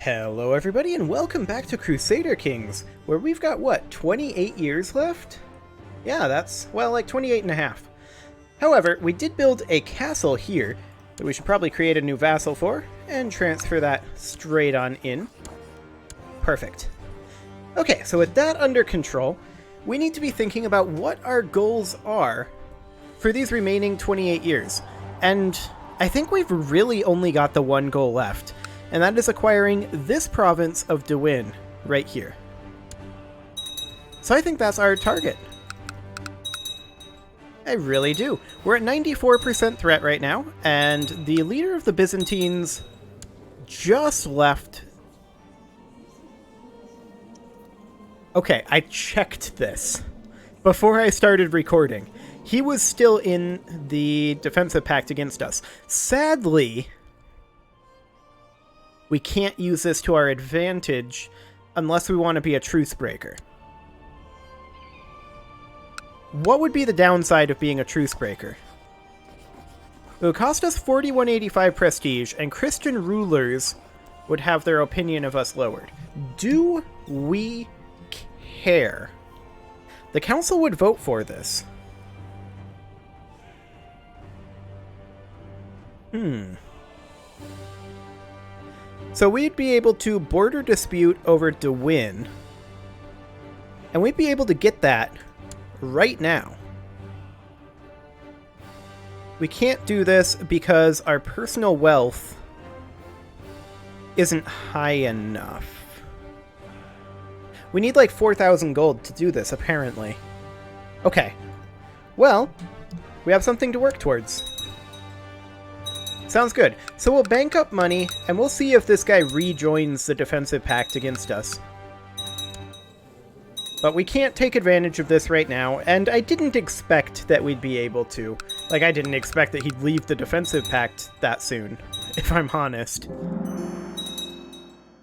Hello everybody and welcome back to Crusader Kings, where we've got, what, 28 years left? Yeah, that's, well, like 28 and a half. However, we did build a castle here that we should probably create a new vassal for, and transfer that straight on in. Perfect. Okay, so with that under control, we need to be thinking about what our goals are for these remaining 28 years. And I think we've really only got the one goal left, and that is acquiring this province of Dewin right here. So I think that's our target. I really do. We're at 94% threat right now, and the leader of the Byzantines just left. Okay, I checked this before I started recording. He was still in the defensive pact against us. Sadly, we can't use this to our advantage unless we want to be a truce breaker. What would be the downside of being a truce breaker? It would cost us 4185 prestige, and Christian rulers would have their opinion of us lowered. Do we care? The council would vote for this. So we'd be able to border dispute over Dewin, and we'd be able to get that right now. We can't do this because our personal wealth isn't high enough. We need like 4,000 gold to do this, apparently. Okay. Well, we have something to work towards. Sounds good. So we'll bank up money, and we'll see if this guy rejoins the defensive pact against us. But we can't take advantage of this right now, and I didn't expect that we'd be able to. Like, I didn't expect that he'd leave the defensive pact that soon, if I'm honest.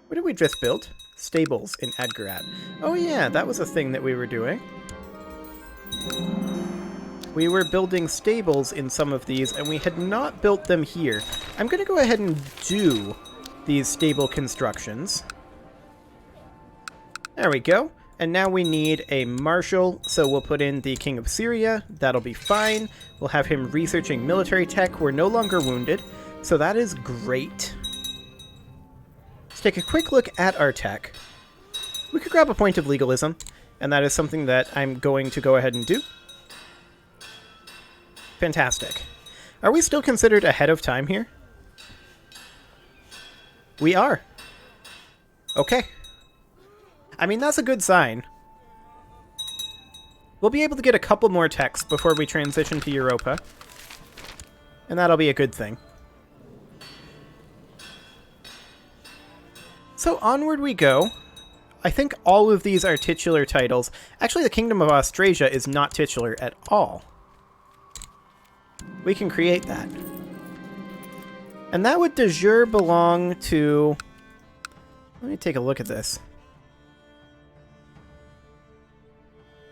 What did we just build? Stables in Adgarat. Oh yeah, that was a thing that we were doing. We were building stables in some of these, and we had not built them here. I'm going to go ahead and do these stable constructions. There we go. And now we need a marshal, so we'll put in the King of Syria. That'll be fine. We'll have him researching military tech. We're no longer wounded, so that is great. Let's take a quick look at our tech. We could grab a point of legalism, and that is something that I'm going to go ahead and do. Fantastic. Are we still considered ahead of time here? We are. Okay. I mean, that's a good sign. We'll be able to get a couple more techs before we transition to Europa. And that'll be a good thing. So onward we go. I think all of these are titular titles. Actually, the Kingdom of Austrasia is not titular at all. We can create that. And that would de jure belong to... Let me take a look at this.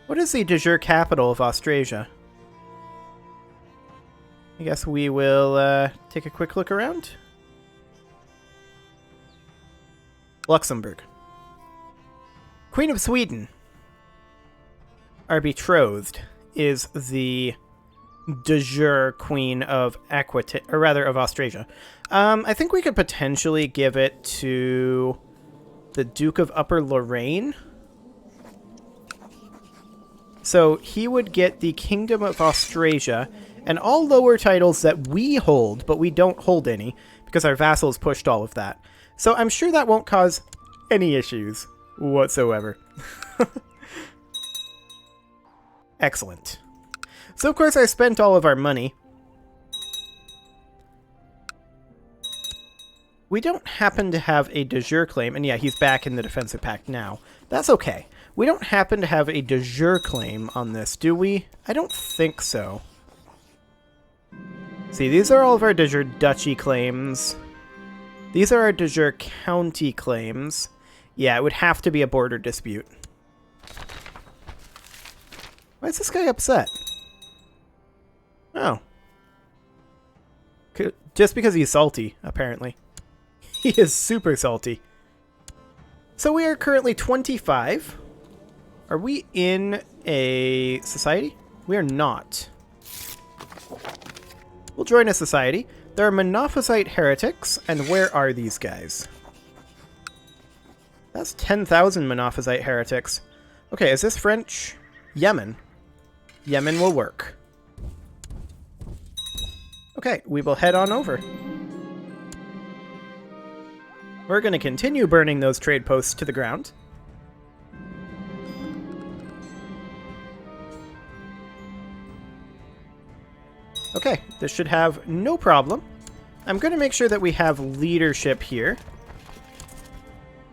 What is the de jure capital of Austrasia? I guess we will take a quick look around. Luxembourg. Queen of Sweden, our betrothed, is the de jure queen of of Austrasia. I think we could potentially give it to the Duke of Upper Lorraine. So he would get the Kingdom of Austrasia and all lower titles that we hold, but we don't hold any because our vassals pushed all of that. So I'm sure that won't cause any issues whatsoever. Excellent. So of course I spent all of our money. We don't happen to have a de jure claim, and yeah, he's back in the defensive pact now. That's okay. We don't happen to have a de jure claim on this, do we? I don't think so. See, these are all of our de jure duchy claims. These are our de jure county claims. Yeah, it would have to be a border dispute. Why is this guy upset? Oh. Just because he's salty, apparently. He is super salty. So we are currently 25. Are we in a society? We are not. We'll join a society. There are Monophysite heretics, and where are these guys? That's 10,000 Monophysite heretics. Okay, is this French? Yemen. Yemen will work. Okay, we will head on over. We're going to continue burning those trade posts to the ground. Okay, this should have no problem. I'm going to make sure that we have leadership here.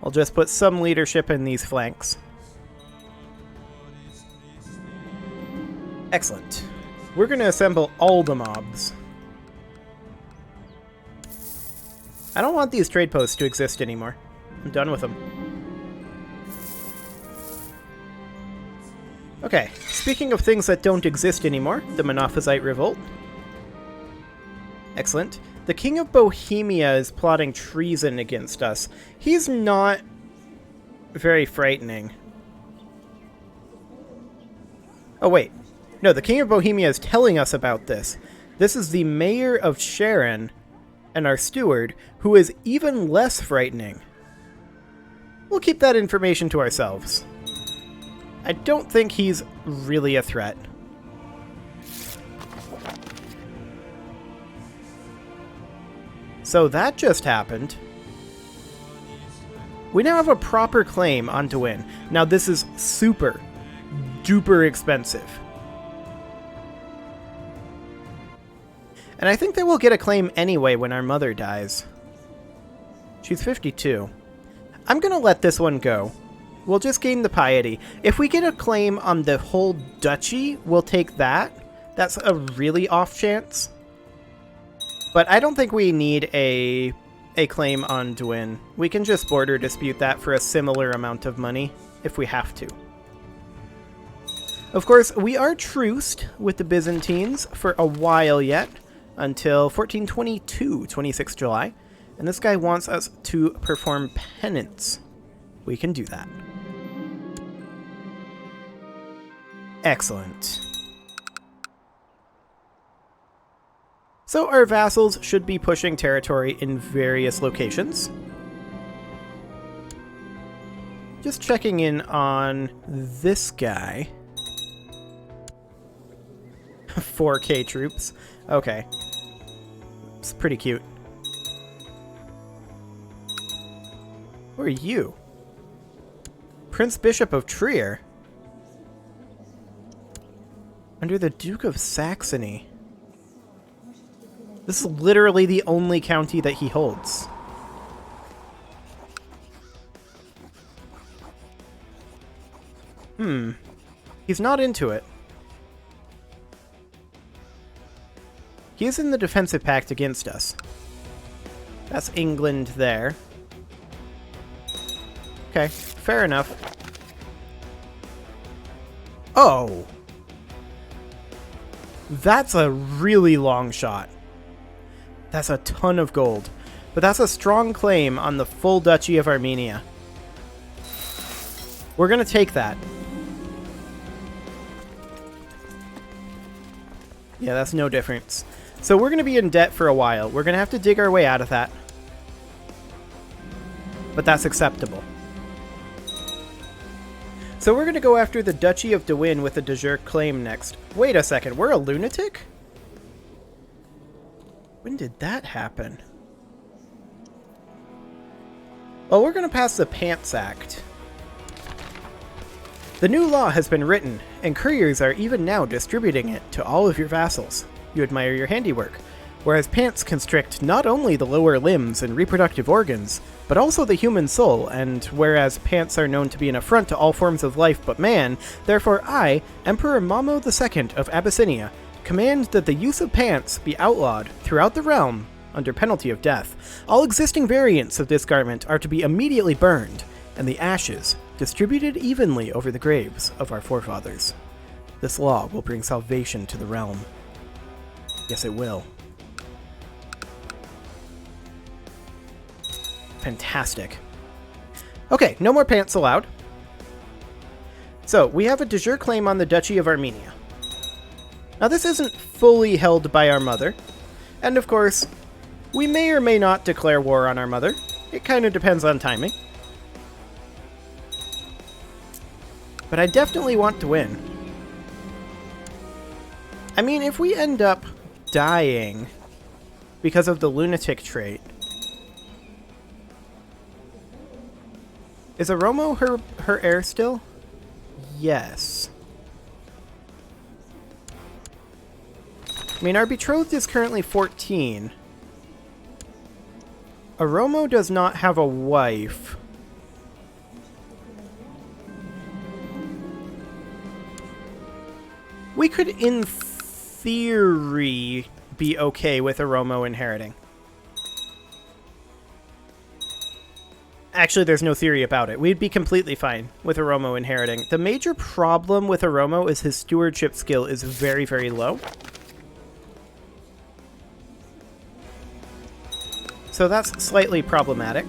I'll just put some leadership in these flanks. Excellent. We're going to assemble all the mobs. I don't want these trade posts to exist anymore. I'm done with them. Okay, speaking of things that don't exist anymore, the Monophysite Revolt. Excellent. The King of Bohemia is plotting treason against us. He's not very frightening. Oh, wait. No, the King of Bohemia is telling us about this. This is the Mayor of Sharon and our steward, who is even less frightening. We'll keep that information to ourselves. I don't think he's really a threat. So that just happened. We now have a proper claim on Dwyn. Now this is super duper expensive. And I think that we'll get a claim anyway when our mother dies. She's 52. I'm gonna let this one go. We'll just gain the piety. If we get a claim on the whole duchy, we'll take that. That's a really off chance. But I don't think we need a claim on Dwyn. We can just border dispute that for a similar amount of money, if we have to. Of course, we are truced with the Byzantines for a while yet, until 1422, 26 July. And this guy wants us to perform penance. We can do that. Excellent. So our vassals should be pushing territory in various locations. Just checking in on this guy. 4K troops. Okay. It's pretty cute. Who are you? Prince Bishop of Trier. Under the Duke of Saxony. This is literally the only county that he holds. He's not into it. He is in the defensive pact against us. That's England there. Okay, fair enough. Oh! That's a really long shot. That's a ton of gold. But that's a strong claim on the full Duchy of Armenia. We're gonna take that. Yeah, that's no difference. So we're gonna be in debt for a while. We're gonna have to dig our way out of that. But that's acceptable. So we're gonna go after the Duchy of Dwyn with a de jure claim next. Wait a second, we're a lunatic? When did that happen? Well, we're going to pass the Pants Act. The new law has been written, and couriers are even now distributing it to all of your vassals. You admire your handiwork, whereas pants constrict not only the lower limbs and reproductive organs, but also the human soul, and whereas pants are known to be an affront to all forms of life but man, therefore I, Emperor Mamo II of Abyssinia, command that the use of pants be outlawed throughout the realm under penalty of death. All existing variants of this garment are to be immediately burned, and the ashes distributed evenly over the graves of our forefathers. This law will bring salvation to the realm. Yes, it will. Fantastic. Okay, no more pants allowed. So, we have a de jure claim on the Duchy of Armenia. Now, this isn't fully held by our mother. And of course, we may or may not declare war on our mother. It kind of depends on timing. But I definitely want to win. I mean, if we end up dying because of the lunatic trait... Is Aromo her heir still? Yes. I mean, our betrothed is currently 14. Aromo does not have a wife. We could, in theory, be okay with Aromo inheriting. Actually, there's no theory about it. We'd be completely fine with Aromo inheriting. The major problem with Aromo is his stewardship skill is very, very low. So that's slightly problematic.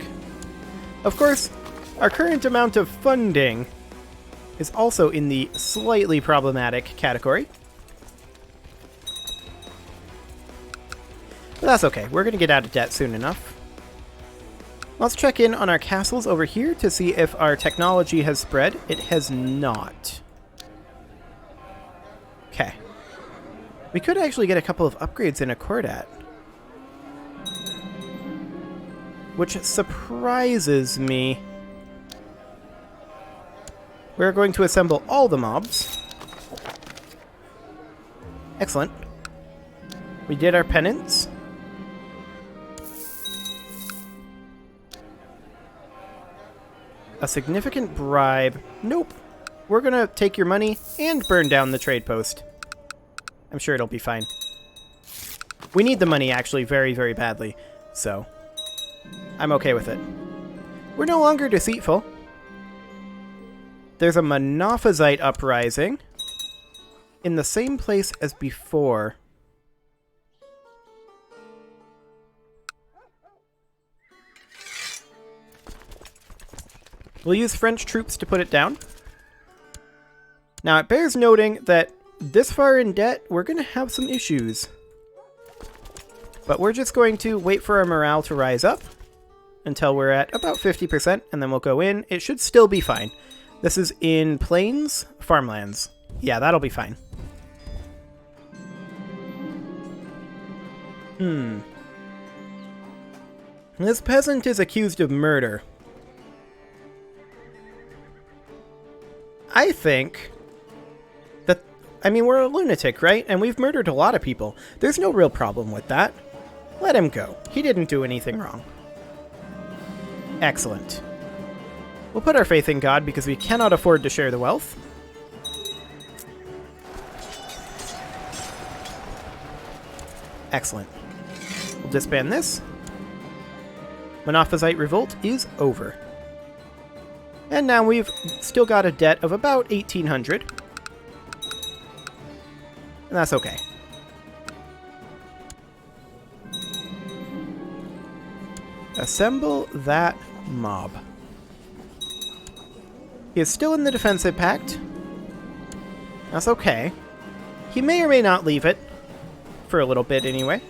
Of course, our current amount of funding is also in the slightly problematic category. But that's okay. We're going to get out of debt soon enough. Let's check in on our castles over here to see if our technology has spread. It has not. Okay. We could actually get a couple of upgrades in Accordat, which surprises me. We're going to assemble all the mobs. Excellent. We did our penance. A significant bribe. Nope. We're gonna take your money and burn down the trade post. I'm sure it'll be fine. We need the money actually very, very badly, so I'm okay with it. We're no longer deceitful. There's a Monophysite uprising in the same place as before. We'll use French troops to put it down. Now, it bears noting that this far in debt, we're going to have some issues. But we're just going to wait for our morale to rise up until we're at about 50%, and then we'll go in. It should still be fine. This is in plains, farmlands. Yeah, that'll be fine. This peasant is accused of murder. I think that, I mean, we're a lunatic, right? And we've murdered a lot of people. There's no real problem with that. Let him go. He didn't do anything wrong. Excellent. We'll put our faith in God because we cannot afford to share the wealth. Excellent. We'll disband this. Monophysite revolt is over. And now we've still got a debt of about 1,800. And that's okay. Assemble that mob. He is still in the defensive pact. That's okay. He may or may not leave it. For a little bit, anyway.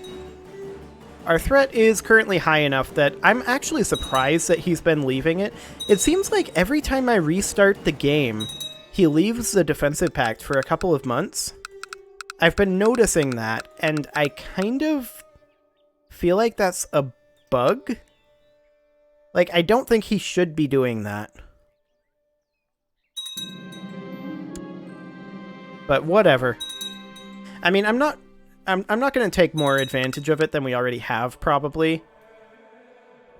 Our threat is currently high enough that I'm actually surprised that he's been leaving it. It seems like every time I restart the game, he leaves the defensive pact for a couple of months. I've been noticing that, and I kind of feel like that's a bug. Like, I don't think he should be doing that. But whatever. I mean, I'm not going to take more advantage of it than we already have, probably.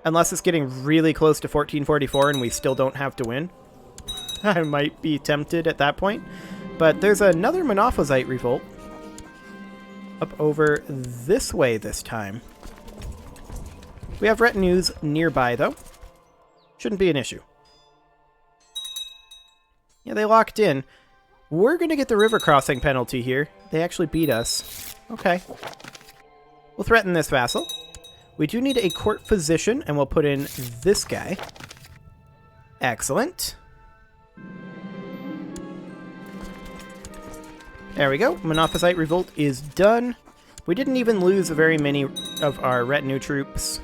Unless it's getting really close to 1444 and we still don't have to win. I might be tempted at that point. But there's another Monophysite revolt. Up over this way this time. We have retinues nearby, though. Shouldn't be an issue. Yeah, they locked in. We're going to get the river crossing penalty here. They actually beat us. Okay. We'll threaten this vassal. We do need a court physician, and we'll put in this guy. Excellent. There we go. Monophysite Revolt is done. We didn't even lose very many of our retinue troops.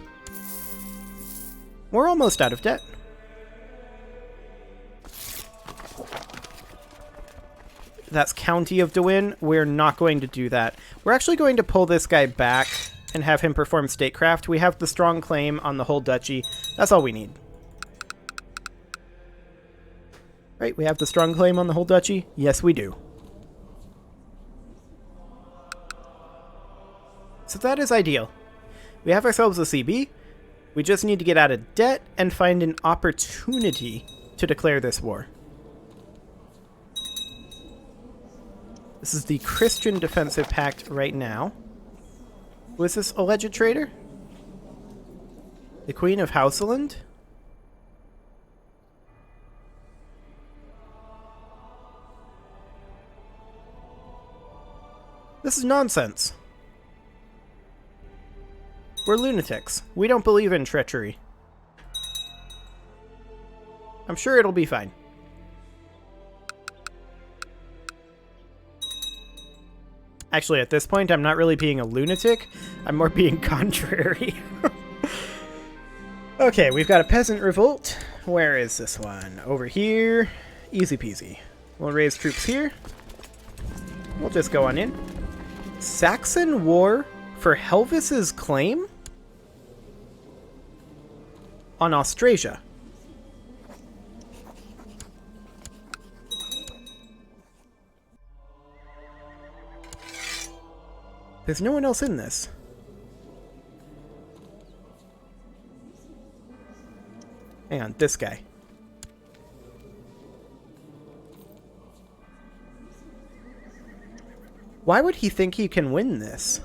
We're almost out of debt. That's County of Dewin. We're not going to do that. We're actually going to pull this guy back and have him perform statecraft. We have the strong claim on the whole duchy. That's all we need. Right, we have the strong claim on the whole duchy? Yes, we do. So that is ideal. We have ourselves a CB. We just need to get out of debt and find an opportunity to declare this war. This is the Christian Defensive Pact right now. Who is this alleged traitor? The Queen of Houseland? This is nonsense. We're lunatics. We don't believe in treachery. I'm sure it'll be fine. Actually, at this point, I'm not really being a lunatic. I'm more being contrary. Okay, we've got a peasant revolt. Where is this one? Over here. Easy peasy. We'll raise troops here. We'll just go on in. Saxon War for Helvis's claim? On Austrasia. There's no one else in this. Hang on, this guy. Why would he think he can win this?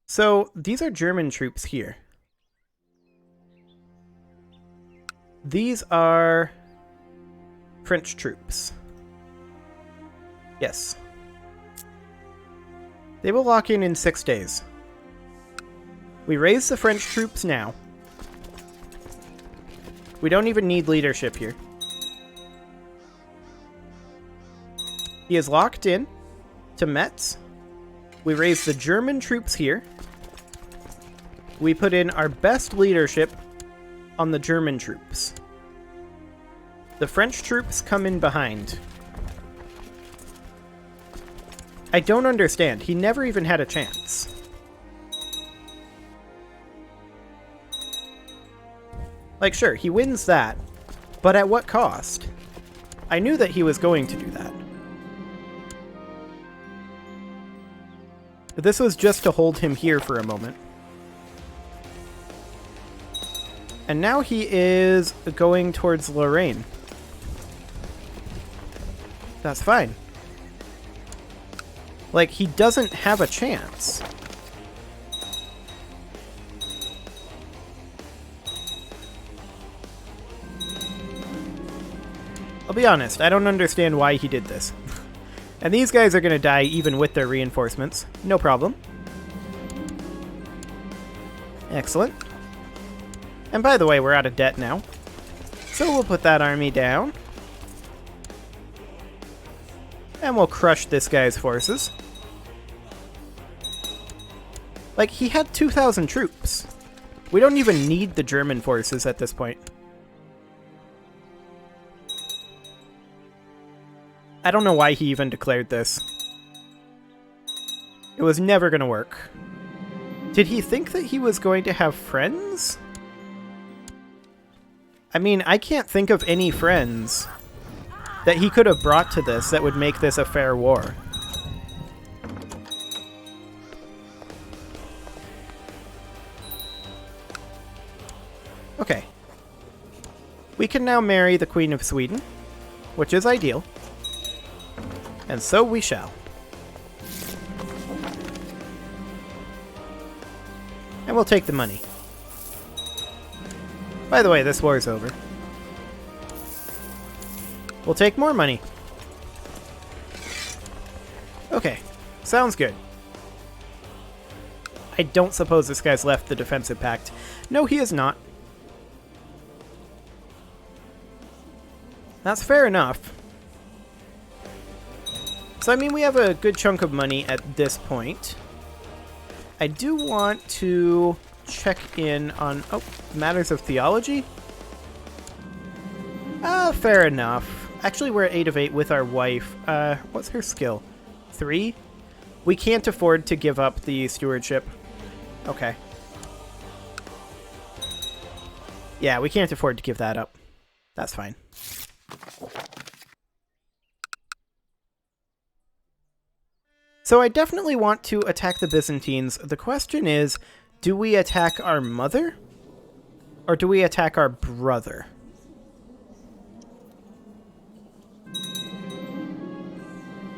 So, these are German troops here. These are French troops. Yes. They will lock in 6 days. We raise the French troops now. We don't even need leadership here. He is locked in to Metz. We raise the German troops here. We put in our best leadership on the German troops. The French troops come in behind. I don't understand. He never even had a chance. Like, sure, he wins that, but at what cost? I knew that he was going to do that. This was just to hold him here for a moment. And now he is going towards Lorraine. That's fine. Like, he doesn't have a chance. I'll be honest, I don't understand why he did this. And these guys are going to die even with their reinforcements. No problem. Excellent. And by the way, we're out of debt now. So we'll put that army down. And we'll crush this guy's forces. Like, he had 2,000 troops. We don't even need the German forces at this point. I don't know why he even declared this. It was never going to work. Did he think that he was going to have friends? I mean, I can't think of any friends that he could have brought to this that would make this a fair war. Okay. We can now marry the Queen of Sweden, which is ideal. And so we shall. And we'll take the money. By the way, this war is over. We'll take more money. Okay, sounds good. I don't suppose this guy's left the defensive pact. No, he is not. That's fair enough. So, I mean, we have a good chunk of money at this point. I do want to check in on... Oh, matters of theology? Fair enough. Actually, we're at 8 of 8 with our wife. What's her skill? 3? We can't afford to give up the stewardship. Okay. Yeah, we can't afford to give that up. That's fine. So I definitely want to attack the Byzantines. The question is, do we attack our mother? Or do we attack our brother?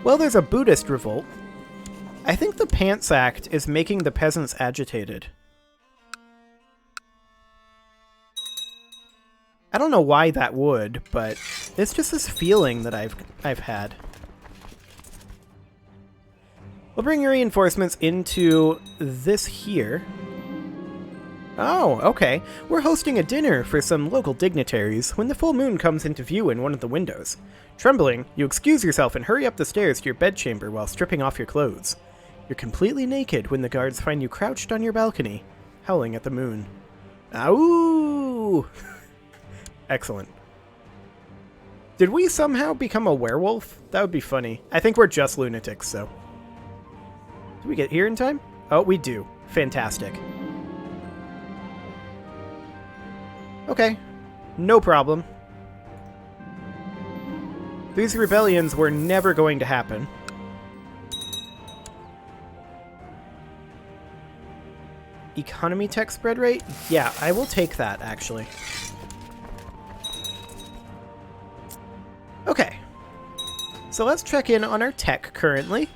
Well, there's a Buddhist revolt. I think the Pants Act is making the peasants agitated. I don't know why that would, but it's just this feeling that I've had. We'll bring your reinforcements into this here. Oh, okay. We're hosting a dinner for some local dignitaries when the full moon comes into view in one of the windows. Trembling, you excuse yourself and hurry up the stairs to your bedchamber while stripping off your clothes. You're completely naked when the guards find you crouched on your balcony, howling at the moon. Ow! Excellent. Did we somehow become a werewolf? That would be funny. I think we're just lunatics, so... Did we get here in time? Oh, we do. Fantastic. Okay. No problem. These rebellions were never going to happen. Economy tech spread rate? Yeah, I will take that, actually. Okay. So let's check in on our tech currently.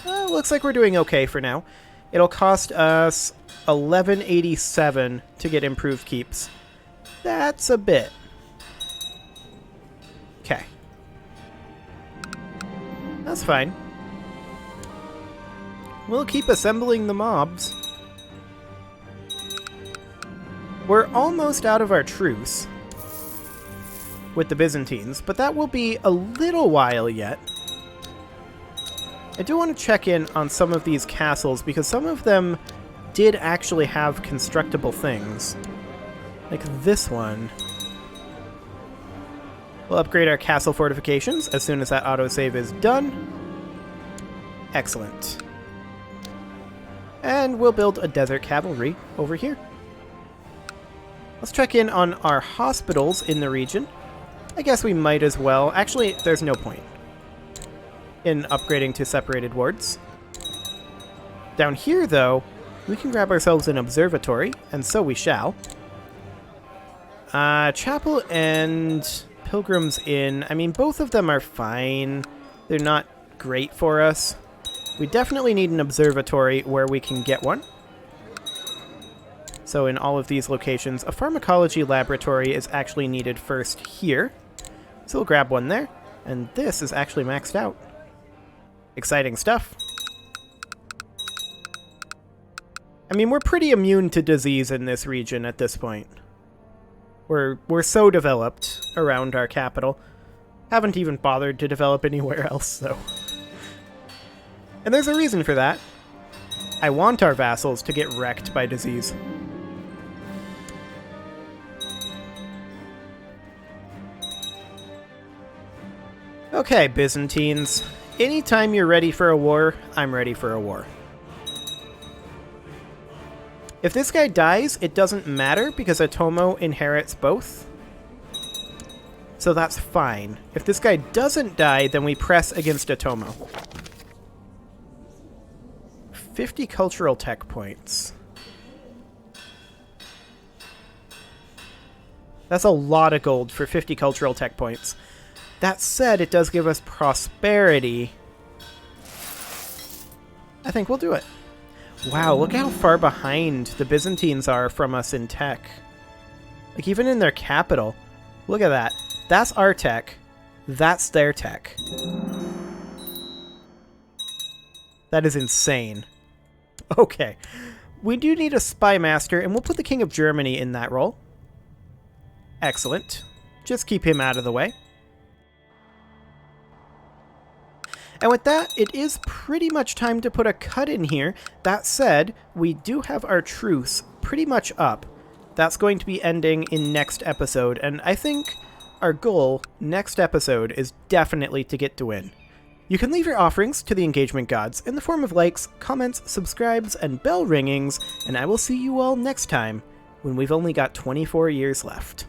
Looks like we're doing okay for now. It'll cost us 1187 to get improved keeps. That's a bit. Okay. That's fine. We'll keep assembling the mobs. We're almost out of our truce with the Byzantines, but that will be a little while yet. I do want to check in on some of these castles, because some of them did actually have constructible things. Like this one. We'll upgrade our castle fortifications as soon as that autosave is done. Excellent. And we'll build a desert cavalry over here. Let's check in on our hospitals in the region. I guess we might as well. Actually, there's no point in upgrading to separated wards. Down here, though, we can grab ourselves an observatory, and so we shall. Chapel and Pilgrim's Inn, I mean, both of them are fine. They're not great for us. We definitely need an observatory where we can get one. So in all of these locations, a pharmacology laboratory is actually needed first here. So we'll grab one there, and this is actually maxed out. Exciting stuff. I mean, we're pretty immune to disease in this region at this point. We're so developed around our capital. Haven't even bothered to develop anywhere else, so... And there's a reason for that. I want our vassals to get wrecked by disease. Okay, Byzantines. Anytime you're ready for a war, I'm ready for a war. If this guy dies, it doesn't matter because Atomo inherits both. So that's fine. If this guy doesn't die, then we press against Atomo. 50 cultural tech points. That's a lot of gold for 50 cultural tech points. That said, it does give us prosperity. I think we'll do it. Wow, look how far behind the Byzantines are from us in tech. Like, even in their capital. Look at that. That's our tech. That's their tech. That is insane. Okay. We do need a spy master, and we'll put the King of Germany in that role. Excellent. Just keep him out of the way. And with that, it is pretty much time to put a cut in here. That said, we do have our truce pretty much up. That's going to be ending in next episode, and I think our goal next episode is definitely to get to win. You can leave your offerings to the engagement gods in the form of likes, comments, subscribes, and bell ringings, and I will see you all next time when we've only got 24 years left.